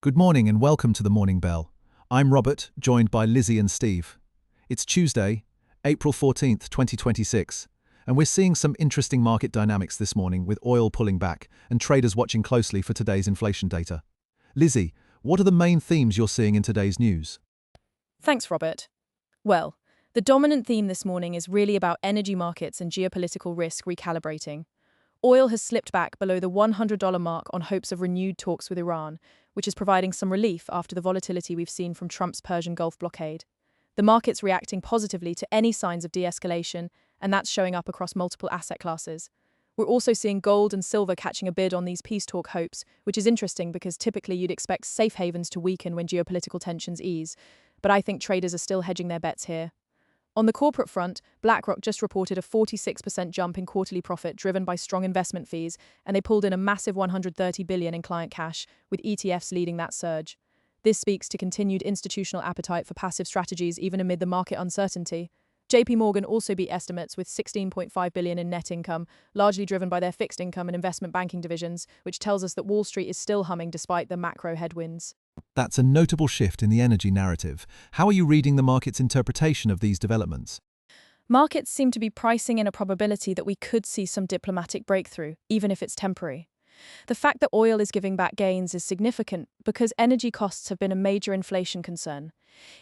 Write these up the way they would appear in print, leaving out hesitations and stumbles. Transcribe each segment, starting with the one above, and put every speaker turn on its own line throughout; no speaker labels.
Good morning and welcome to the Morning Bell. I'm Robert, joined by Lizzie and Steve. It's Tuesday, April 14th, 2026, and we're seeing some interesting market dynamics this morning with oil pulling back and traders watching closely for today's inflation data. Lizzie, what are the main themes you're seeing in today's news?
Thanks, Robert. Well, the dominant theme this morning is really about energy markets and geopolitical risk recalibrating. Oil has slipped back below the $100 mark on hopes of renewed talks with Iran, which is providing some relief after the volatility we've seen from Trump's Persian Gulf blockade. The market's reacting positively to any signs of de-escalation, and that's showing up across multiple asset classes. We're also seeing gold and silver catching a bid on these peace talk hopes, which is interesting because typically you'd expect safe havens to weaken when geopolitical tensions ease. But I think traders are still hedging their bets here. On the corporate front, BlackRock just reported a 46% jump in quarterly profit driven by strong investment fees, and they pulled in a massive $130 billion in client cash, with ETFs leading that surge. This speaks to continued institutional appetite for passive strategies even amid the market uncertainty. JP Morgan also beat estimates with $16.5 billion in net income, largely driven by their fixed income and investment banking divisions, which tells us that Wall Street is still humming despite the macro headwinds.
That's a notable shift in the energy narrative. How are you reading the market's interpretation of these developments?
Markets seem to be pricing in a probability that we could see some diplomatic breakthrough, even if it's temporary. The fact that oil is giving back gains is significant because energy costs have been a major inflation concern.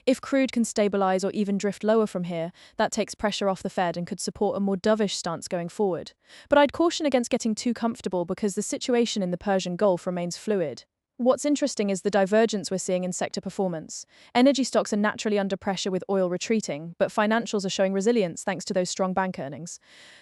If crude can stabilize or even drift lower from here, that takes pressure off the Fed and could support a more dovish stance going forward. But I'd caution against getting too comfortable because the situation in the Persian Gulf remains fluid. What's interesting is the divergence we're seeing in sector performance. Energy stocks are naturally under pressure with oil retreating, but financials are showing resilience thanks to those strong bank earnings.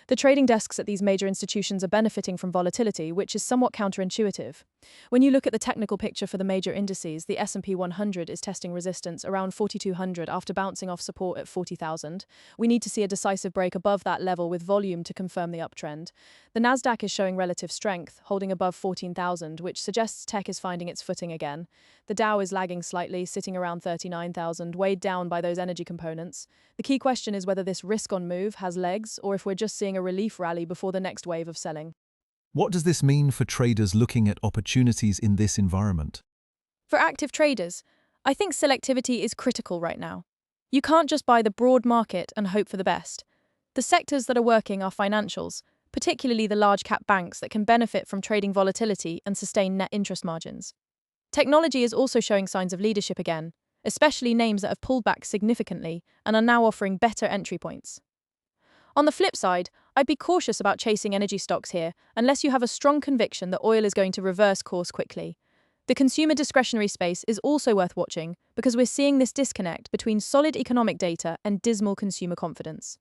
The trading desks at these major institutions are benefiting from volatility, which is somewhat counterintuitive. When you look at the technical picture for the major indices, the S&P 100 is testing resistance around 4,200 after bouncing off support at 40,000. We need to see a decisive break above that level with volume to confirm the uptrend. The Nasdaq is showing relative strength, holding above 14,000, which suggests tech is finding its footing again. The Dow is lagging slightly, sitting around 39,000, weighed down by those energy components. The key question is whether this risk-on move has legs or if we're just seeing a relief rally before the next wave of selling.
What does this mean for traders looking at opportunities in this environment?
For active traders, I think selectivity is critical right now. You can't just buy the broad market and hope for the best. The sectors that are working are financials, particularly the large-cap banks that can benefit from trading volatility and sustain net interest margins. Technology is also showing signs of leadership again, especially names that have pulled back significantly and are now offering better entry points. On the flip side, I'd be cautious about chasing energy stocks here unless you have a strong conviction that oil is going to reverse course quickly. The consumer discretionary space is also worth watching because we're seeing this disconnect between solid economic data and dismal consumer confidence.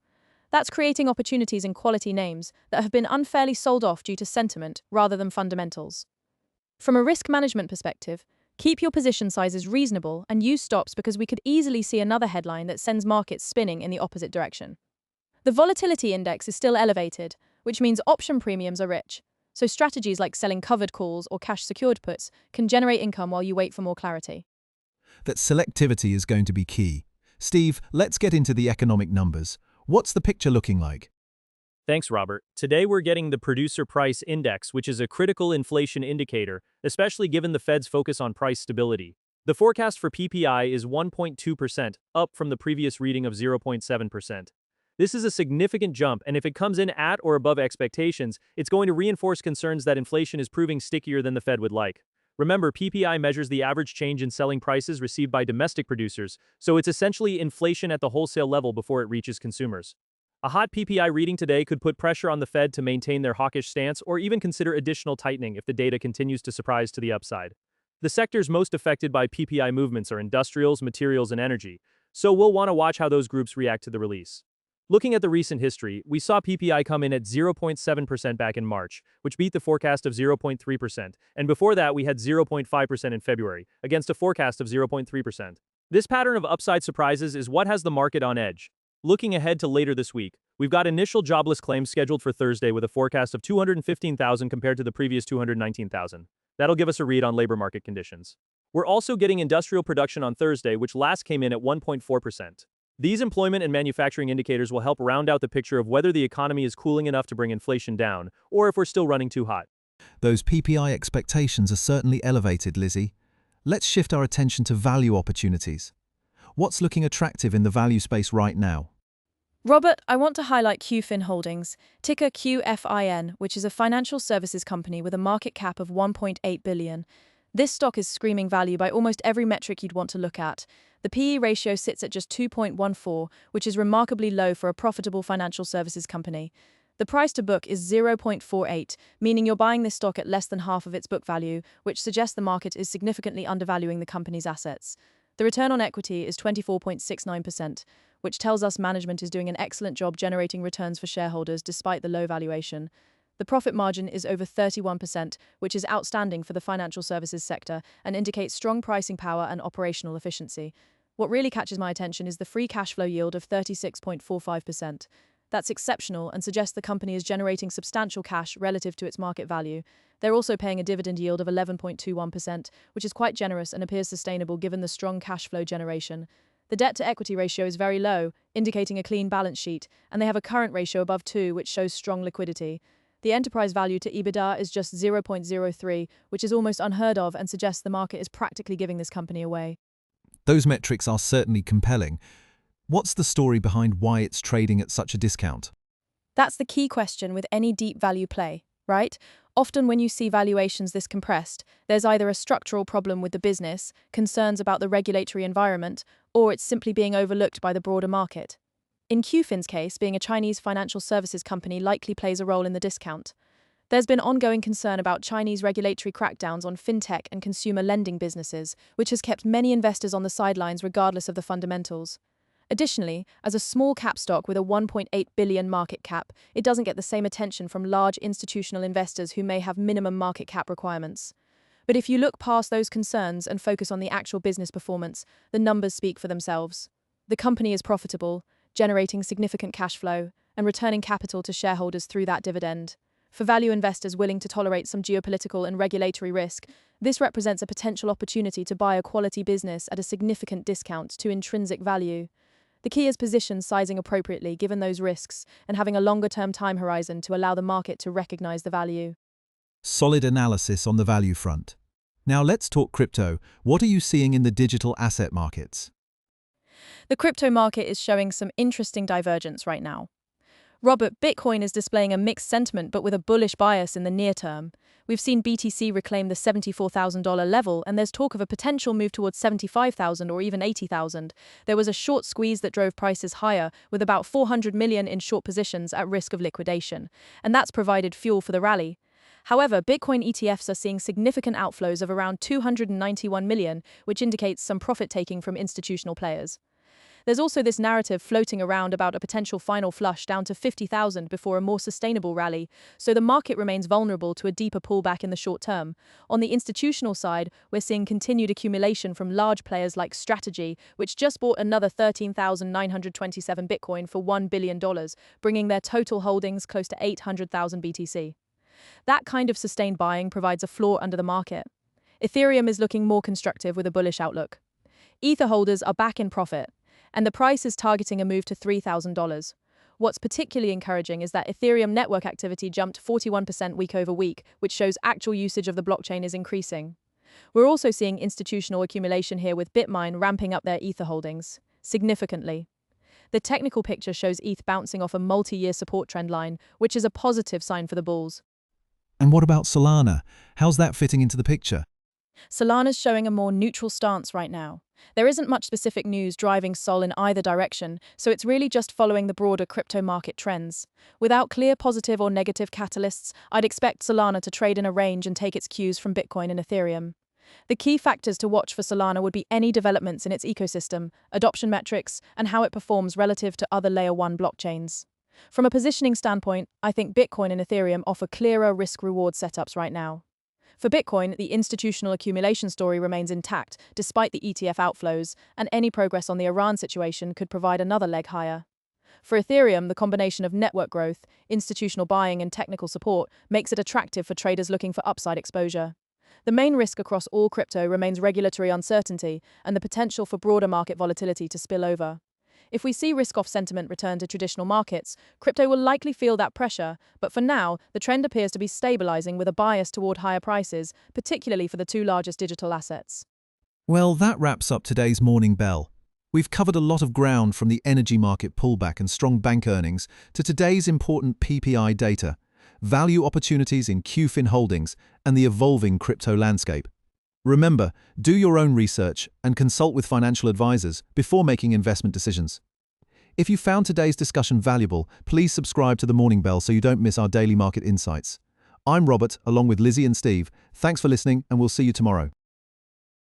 That's creating opportunities in quality names that have been unfairly sold off due to sentiment rather than fundamentals. From a risk management perspective, keep your position sizes reasonable and use stops because we could easily see another headline that sends markets spinning in the opposite direction. The volatility index is still elevated, which means option premiums are rich, so strategies like selling covered calls or cash-secured puts can generate income while you wait for more clarity.
That selectivity is going to be key. Steve, let's get into the economic numbers. What's the picture looking like?
Thanks, Robert. Today we're getting the Producer Price Index, which is a critical inflation indicator, especially given the Fed's focus on price stability. The forecast for PPI is 1.2%, up from the previous reading of 0.7%. This is a significant jump, and if it comes in at or above expectations, it's going to reinforce concerns that inflation is proving stickier than the Fed would like. Remember, PPI measures the average change in selling prices received by domestic producers, so it's essentially inflation at the wholesale level before it reaches consumers. A hot PPI reading today could put pressure on the Fed to maintain their hawkish stance or even consider additional tightening if the data continues to surprise to the upside. The sectors most affected by PPI movements are industrials, materials, and energy, so we'll want to watch how those groups react to the release. Looking at the recent history, we saw PPI come in at 0.7% back in March, which beat the forecast of 0.3%, and before that we had 0.5% in February, against a forecast of 0.3%. This pattern of upside surprises is what has the market on edge. Looking ahead to later this week, we've got initial jobless claims scheduled for Thursday with a forecast of 215,000 compared to the previous 219,000. That'll give us a read on labor market conditions. We're also getting industrial production on Thursday, which last came in at 1.4%. These employment and manufacturing indicators will help round out the picture of whether the economy is cooling enough to bring inflation down, or if we're still running too hot.
Those PPI expectations are certainly elevated, Lizzie. Let's shift our attention to value opportunities. What's looking attractive in the value space right now?
Robert, I want to highlight QFin Holdings, ticker QFIN, which is a financial services company with a market cap of 1.8 billion. This stock is screaming value by almost every metric you'd want to look at. The PE ratio sits at just 2.14, which is remarkably low for a profitable financial services company. The price to book is 0.48, meaning you're buying this stock at less than half of its book value, which suggests the market is significantly undervaluing the company's assets. The return on equity is 24.69%, which tells us management is doing an excellent job generating returns for shareholders despite the low valuation. The profit margin is over 31%, which is outstanding for the financial services sector and indicates strong pricing power and operational efficiency. What really catches my attention is the free cash flow yield of 36.45%. That's exceptional and suggests the company is generating substantial cash relative to its market value. They're also paying a dividend yield of 11.21%, which is quite generous and appears sustainable given the strong cash flow generation. The debt-to-equity ratio is very low, indicating a clean balance sheet, and they have a current ratio above 2, which shows strong liquidity. The enterprise value to EBITDA is just 0.03, which is almost unheard of and suggests the market is practically giving this company away.
Those metrics are certainly compelling. What's the story behind why it's trading at such a discount?
That's the key question with any deep value play, right? Often when you see valuations this compressed, there's either a structural problem with the business, concerns about the regulatory environment, or it's simply being overlooked by the broader market. In QFin's case, being a Chinese financial services company likely plays a role in the discount. There's been ongoing concern about Chinese regulatory crackdowns on fintech and consumer lending businesses, which has kept many investors on the sidelines regardless of the fundamentals. Additionally, as a small cap stock with a 1.8 billion market cap, it doesn't get the same attention from large institutional investors who may have minimum market cap requirements. But if you look past those concerns and focus on the actual business performance, the numbers speak for themselves. The company is profitable, generating significant cash flow, and returning capital to shareholders through that dividend. For value investors willing to tolerate some geopolitical and regulatory risk, this represents a potential opportunity to buy a quality business at a significant discount to intrinsic value. The key is position sizing appropriately given those risks and having a longer-term time horizon to allow the market to recognize the value.
Solid analysis on the value front. Now let's talk crypto. What are you seeing in the digital asset markets?
The crypto market is showing some interesting divergence right now. Robert, Bitcoin is displaying a mixed sentiment but with a bullish bias in the near term. We've seen BTC reclaim the $74,000 level, and there's talk of a potential move towards $75,000 or even $80,000. There was a short squeeze that drove prices higher, with about 400 million in short positions at risk of liquidation, and that's provided fuel for the rally. However, Bitcoin ETFs are seeing significant outflows of around 291 million, which indicates some profit-taking from institutional players. There's also this narrative floating around about a potential final flush down to 50,000 before a more sustainable rally, so the market remains vulnerable to a deeper pullback in the short term. On the institutional side, we're seeing continued accumulation from large players like Strategy, which just bought another 13,927 Bitcoin for $1 billion, bringing their total holdings close to 800,000 BTC. That kind of sustained buying provides a floor under the market. Ethereum is looking more constructive with a bullish outlook. Ether holders are back in profit, and the price is targeting a move to $3,000. What's particularly encouraging is that Ethereum network activity jumped 41% week over week, which shows actual usage of the blockchain is increasing. We're also seeing institutional accumulation here with Bitmain ramping up their Ether holdings significantly. The technical picture shows ETH bouncing off a multi-year support trend line, which is a positive sign for the bulls.
And what about Solana? How's that fitting into the picture?
Solana's showing a more neutral stance right now. There isn't much specific news driving Sol in either direction, so it's really just following the broader crypto market trends. Without clear positive or negative catalysts, I'd expect Solana to trade in a range and take its cues from Bitcoin and Ethereum. The key factors to watch for Solana would be any developments in its ecosystem, adoption metrics, and how it performs relative to other Layer 1 blockchains. From a positioning standpoint, I think Bitcoin and Ethereum offer clearer risk-reward setups right now. For Bitcoin, the institutional accumulation story remains intact despite the ETF outflows, and any progress on the Iran situation could provide another leg higher. For Ethereum, the combination of network growth, institutional buying, and technical support makes it attractive for traders looking for upside exposure. The main risk across all crypto remains regulatory uncertainty and the potential for broader market volatility to spill over. If we see risk-off sentiment return to traditional markets, crypto will likely feel that pressure, but for now, the trend appears to be stabilizing with a bias toward higher prices, particularly for the two largest digital assets.
Well, that wraps up today's Morning Bell. We've covered a lot of ground from the energy market pullback and strong bank earnings to today's important PPI data, value opportunities in QFIN holdings, and the evolving crypto landscape. Remember, do your own research and consult with financial advisors before making investment decisions. If you found today's discussion valuable, please subscribe to the Morning Bell so you don't miss our daily market insights. I'm Robert, along with Lizzie and Steve. Thanks for listening, and we'll see you tomorrow.